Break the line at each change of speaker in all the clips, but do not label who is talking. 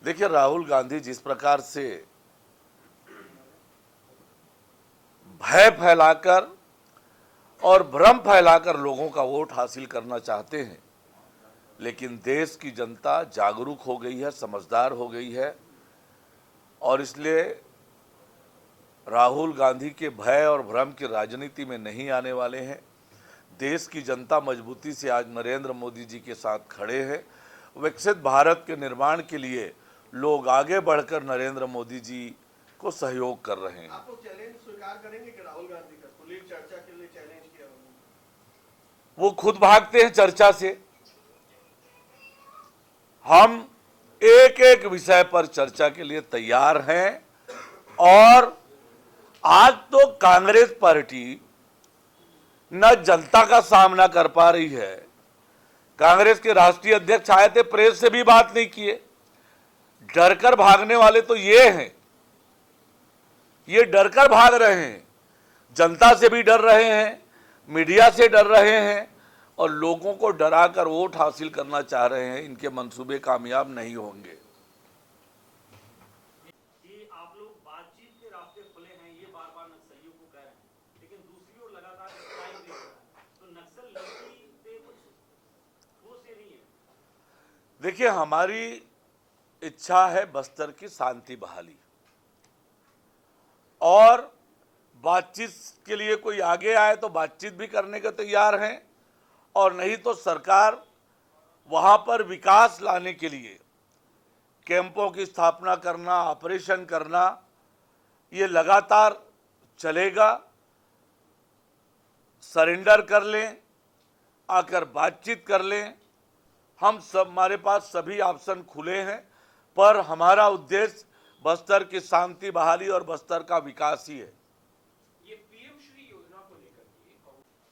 देखिए, राहुल गांधी जिस प्रकार से भय फैलाकर और भ्रम फैलाकर लोगों का वोट हासिल करना चाहते हैं, लेकिन देश की जनता जागरूक हो गई है, समझदार हो गई है और इसलिए राहुल गांधी के भय और भ्रम की राजनीति में नहीं आने वाले हैं। देश की जनता मजबूती से आज नरेंद्र मोदी जी के साथ खड़े हैं। विकसित भारत के निर्माण के लिए लोग आगे बढ़कर नरेंद्र मोदी जी को सहयोग कर रहे हैं।
आप तो चैलेंज स्वीकार करेंगे कि राहुल गांधी का खुली चर्चा के लिए चैलेंज किया उन्होंने?
वो खुद भागते हैं चर्चा से। हम एक एक विषय पर चर्चा के लिए तैयार हैं और आज तो कांग्रेस पार्टी न जनता का सामना कर पा रही है। कांग्रेस के राष्ट्रीय अध्यक्ष आए थे, प्रेस से भी बात नहीं किए। डरकर भागने वाले तो ये हैं, ये डरकर भाग रहे हैं, जनता से भी डर रहे हैं, मीडिया से डर रहे हैं और लोगों को डराकर वोट हासिल करना चाह रहे हैं। इनके मंसूबे कामयाब नहीं होंगे।
आप लोग बातचीत के रास्ते खुले हैं, ये बार-बार नक्सलियों को कह रहे हैं, लेकिन दूसरी ओर लगातार स्ट्राइक दे रहे हैं, तो नक्सल नीति पे कुछ ठोस ये नहीं है।
देखिए, हमारी इच्छा है बस्तर की शांति बहाली और बातचीत के लिए कोई आगे आए तो बातचीत भी करने को तैयार हैं और नहीं तो सरकार वहां पर विकास लाने के लिए कैंपों की स्थापना करना, ऑपरेशन करना, ये लगातार चलेगा। सरेंडर कर लें, आकर बातचीत कर लें, हम सब, हमारे पास सभी ऑप्शन खुले हैं, पर हमारा उद्देश्य बस्तर की शांति बहाली और बस्तर का विकास ही है।
ये पीएम श्री योजना को लेकर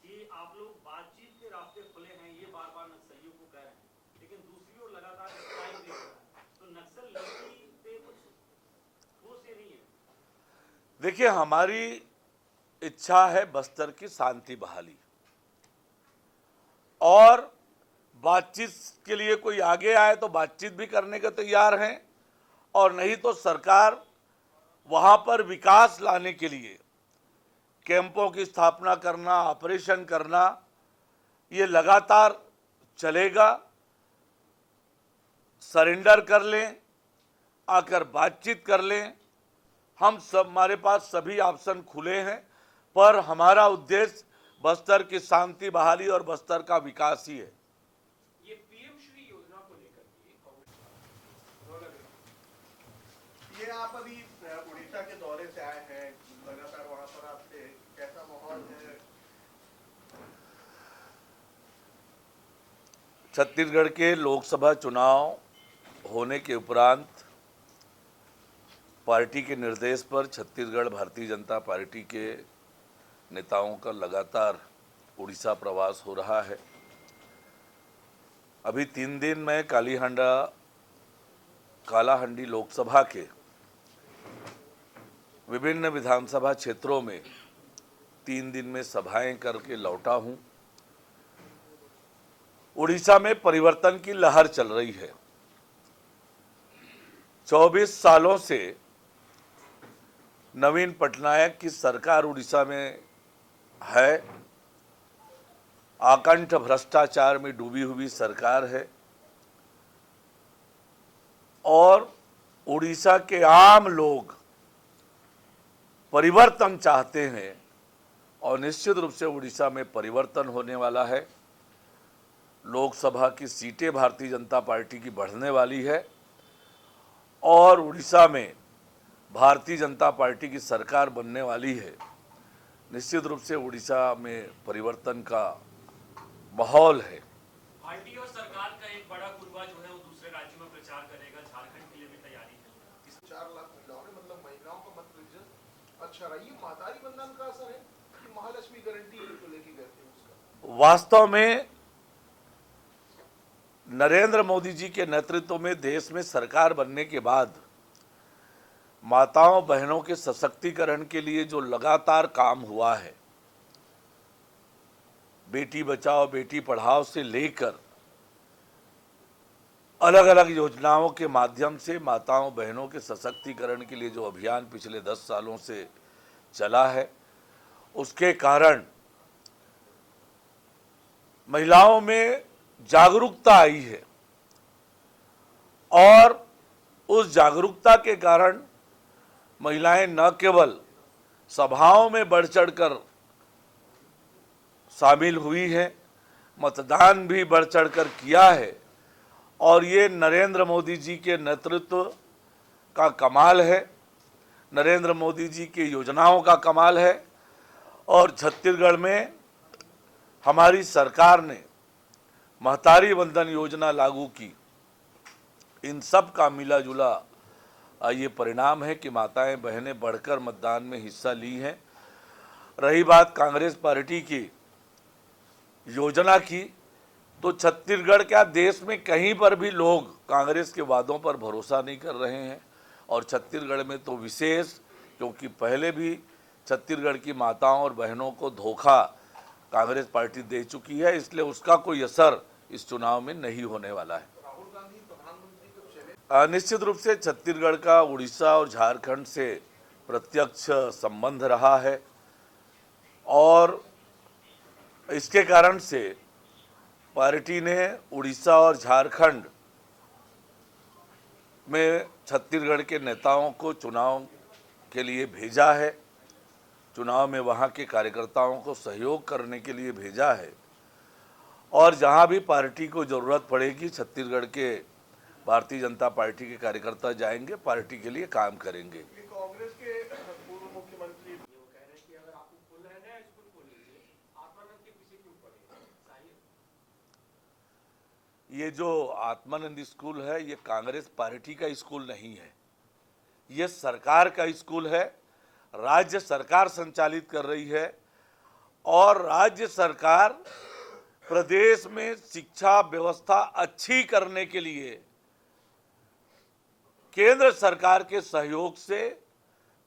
कि आप लोग बातचीत के रास्ते खुले हैं, ये बार-बार नक्सलियों को कह रहे हैं, लेकिन दूसरी ओर लगातार स्ट्राइक दे रहे हैं, तो नक्सल नीति पे कुछ ठोस ये नहीं है।
देखिए, हमारी इच्छा है बस्तर की शांति बहाली और बातचीत के लिए कोई आगे आए तो बातचीत भी करने को तैयार हैं और नहीं तो सरकार वहां पर विकास लाने के लिए कैंपों की स्थापना करना, ऑपरेशन करना, ये लगातार चलेगा। सरेंडर कर लें, आकर बातचीत कर लें, हम सब, हमारे पास सभी ऑप्शन खुले हैं, पर हमारा उद्देश्य बस्तर की शांति बहाली और बस्तर का विकास ही है।
ये पीएम श्री योजना को लेकर
ये आप अभी उड़ीसा के दौरे से आए हैं, लगातार वहां पर आपसे कैसा माहौल है?
छत्तीसगढ़ के लोकसभा चुनाव होने के उपरांत पार्टी के निर्देश पर छत्तीसगढ़ भारतीय जनता पार्टी के नेताओं का लगातार उड़ीसा प्रवास हो रहा है। अभी 3 दिन में कालाहांडी लोकसभा के विभिन्न विधानसभा क्षेत्रों में 3 दिन में सभाएं करके लौटा हूं। उड़ीसा में परिवर्तन की लहर चल रही है। 24 सालों से नवीन पटनायक की सरकार उड़ीसा में है। आकंठ भ्रष्टाचार में डूबी हुई सरकार है और उड़ीसा के आम लोग परिवर्तन चाहते हैं और निश्चित रूप से उड़ीसा में परिवर्तन होने वाला है। लोकसभा की सीटें भारतीय जनता पार्टी की बढ़ने वाली है और उड़ीसा में भारतीय जनता पार्टी की सरकार बनने वाली है। निश्चित रूप से उड़ीसा में परिवर्तन का माहौल है।
पार्टी और सरकार का एक बड़ा गुर्बा जो है वो दूसरे राज्यों में प्रचार करेगा, झारखंड के लिए भी तैयारी है।
4 लाख महिलाओं ने, मतलब महिलाओं का मत प्रतिशत अच्छा रहा। ये मातारी बंधन का असर है कि महालक्ष्मी गारंटी को लेके गए थे उसका?
वास्तव में नरेंद्र मोदी जी के नेतृत्व में देश में सरकार बनने के बाद माताओं बहनों के सशक्तिकरण के लिए जो लगातार काम हुआ है, बेटी बचाओ बेटी पढ़ाओ से लेकर अलग अलग योजनाओं के माध्यम से माताओं बहनों के सशक्तिकरण के लिए जो अभियान पिछले 10 सालों से चला है, उसके कारण महिलाओं में जागरूकता आई है और उस जागरूकता के कारण महिलाएं न केवल सभाओं में बढ़ चढ़कर शामिल हुई हैं, मतदान भी बढ़ चढ़कर किया है और ये नरेंद्र मोदी जी के नेतृत्व का कमाल है, नरेंद्र मोदी जी की योजनाओं का कमाल है। और छत्तीसगढ़ में हमारी सरकार ने महतारी वंदन योजना लागू की। इन सब का मिला जुला ये परिणाम है कि माताएं बहनें बढ़कर मतदान में हिस्सा ली हैं। रही बात कांग्रेस पार्टी की योजना की, तो छत्तीसगढ़ क्या देश में कहीं पर भी लोग कांग्रेस के वादों पर भरोसा नहीं कर रहे हैं और छत्तीसगढ़ में तो विशेष, क्योंकि पहले भी छत्तीसगढ़ की माताओं और बहनों को धोखा कांग्रेस पार्टी दे चुकी है, इसलिए उसका कोई असर इस चुनाव में नहीं होने वाला है।
राहुल गांधी प्रधानमंत्री कब चले?
निश्चित रूप से छत्तीसगढ़ का उड़ीसा और झारखंड से प्रत्यक्ष संबंध रहा है और इसके कारण से पार्टी ने उड़ीसा और झारखंड में छत्तीसगढ़ के नेताओं को चुनाव के लिए भेजा है, चुनाव में वहाँ के कार्यकर्ताओं को सहयोग करने के लिए भेजा है और जहाँ भी पार्टी को ज़रूरत पड़ेगी छत्तीसगढ़ के भारतीय जनता पार्टी के कार्यकर्ता जाएंगे, पार्टी के लिए काम करेंगे।
ये कांग्रेस के पूर्व मुख्यमंत्री
वो कह रहे हैं कि अगर आपको फुल रहना है स्कूल खोलिए, आत्मानंद के पीछे क्यों पड़े? चाहिए
ये जो आत्मानंद स्कूल है, ये कांग्रेस पार्टी का स्कूल नहीं है, ये सरकार का स्कूल है, राज्य सरकार संचालित कर रही है और राज्य सरकार प्रदेश में शिक्षा व्यवस्था अच्छी करने के लिए केंद्र सरकार के सहयोग से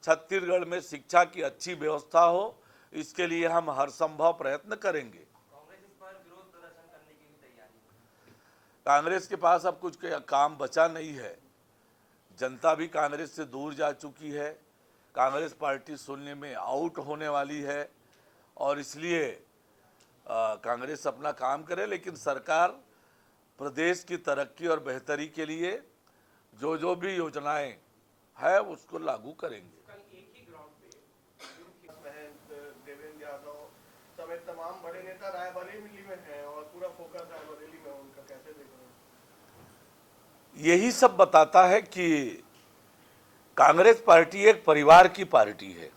छत्तीसगढ़ में शिक्षा की अच्छी व्यवस्था हो, इसके लिए हम हर संभव प्रयत्न करेंगे।
कांग्रेस इस पर विरोध प्रदर्शन करने की भी तैयारी है।
कांग्रेस के पास अब कुछ काम बचा नहीं है, जनता भी कांग्रेस से दूर जा चुकी है, कांग्रेस पार्टी सुनने में आउट होने वाली है और इसलिए कांग्रेस अपना काम करे, लेकिन सरकार प्रदेश की तरक्की और बेहतरी के लिए जो भी योजनाएं है उसको लागू करेंगे।
कल एक ही ग्राउंड पे
महंत, देवेंद्र यादव समेत तमाम बड़े नेता रायबरेली में हैं और पूरा फोकस रायबरेली में उनका, कैसे देख रहे हैं?
यही सब बताता है कि कांग्रेस पार्टी एक परिवार की पार्टी है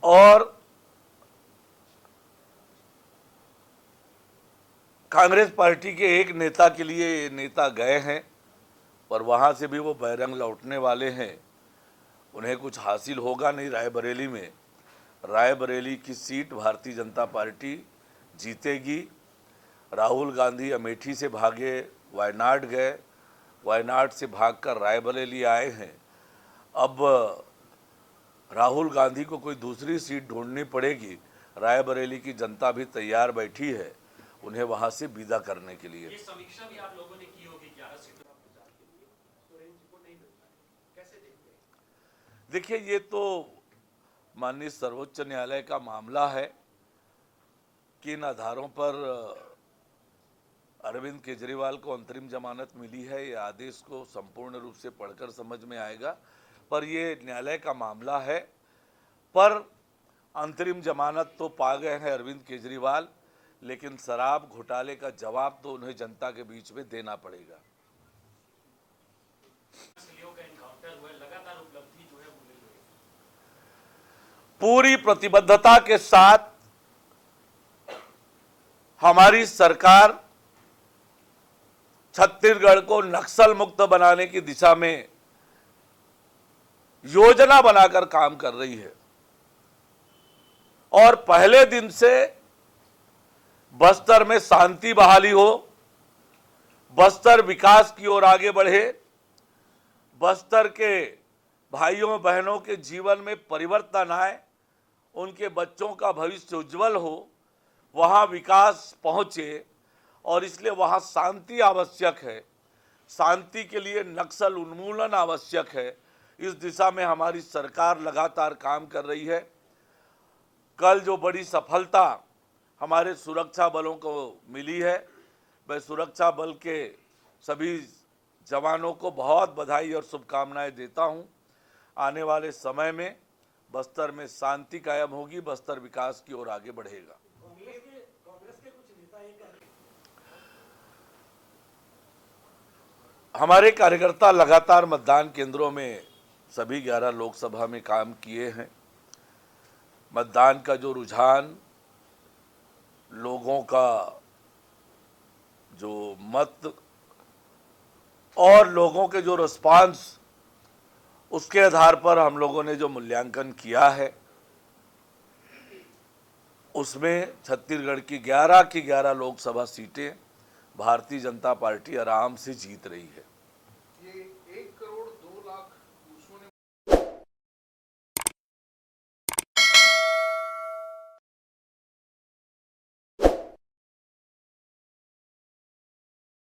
और कांग्रेस पार्टी के एक नेता के लिए नेता गए हैं पर वहां से भी वो बैरंग लौटने वाले हैं, उन्हें कुछ हासिल होगा नहीं रायबरेली में। रायबरेली की सीट भारतीय जनता पार्टी जीतेगी। राहुल गांधी अमेठी से भागे वायनाड गए, वायनाड से भागकर रायबरेली आए हैं। अब राहुल गांधी को कोई दूसरी सीट ढूंढनी पड़ेगी, रायबरेली की जनता भी तैयार बैठी है उन्हें वहां से विदा करने के लिए।
ये समीक्षा भी आप लोगों ने की होगी 11 सीटों का प्रचार के लिए, तो रेंज को नहीं मिलता है, कैसे देखते हैं?
देखिए, ये तो माननीय सर्वोच्च न्यायालय का मामला है, किन आधारों पर अरविंद केजरीवाल को अंतरिम जमानत मिली है, ये आदेश को संपूर्ण रूप से पढ़कर समझ में आएगा, पर ये न्यायालय का मामला है। पर अंतरिम जमानत तो पा गए हैं अरविंद केजरीवाल, लेकिन शराब घोटाले का जवाब तो उन्हें जनता के बीच में देना पड़ेगा।
नक्सलियों का एनकाउंटर हुआ, लगातार उपलब्धि जो है वो मिल रही है।
पूरी प्रतिबद्धता के साथ हमारी सरकार छत्तीसगढ़ को नक्सल मुक्त बनाने की दिशा में योजना बनाकर काम कर रही है और पहले दिन से बस्तर में शांति बहाली हो, बस्तर विकास की ओर आगे बढ़े, बस्तर के भाइयों बहनों के जीवन में परिवर्तन आए, उनके बच्चों का भविष्य उज्जवल हो, वहां विकास पहुंचे और इसलिए वहाँ शांति आवश्यक है। शांति के लिए नक्सल उन्मूलन आवश्यक है। इस दिशा में हमारी सरकार लगातार काम कर रही है। कल जो बड़ी सफलता हमारे सुरक्षा बलों को मिली है, मैं सुरक्षा बल के सभी जवानों को बहुत बधाई और शुभकामनाएं देता हूं। आने वाले समय में बस्तर में शांति कायम होगी, बस्तर विकास की ओर आगे बढ़ेगा।
कांग्रेस के कुछ नेता ये कह रहे हैं
हमारे कार्यकर्ता लगातार मतदान केंद्रों में सभी 11 लोकसभा में काम किए हैं। मतदान का जो रुझान, लोगों का जो मत और लोगों के जो रिस्पांस, उसके आधार पर हम लोगों ने जो मूल्यांकन किया है, उसमें छत्तीसगढ़ की 11 लोकसभा सीटें भारतीय जनता पार्टी आराम से जीत रही है।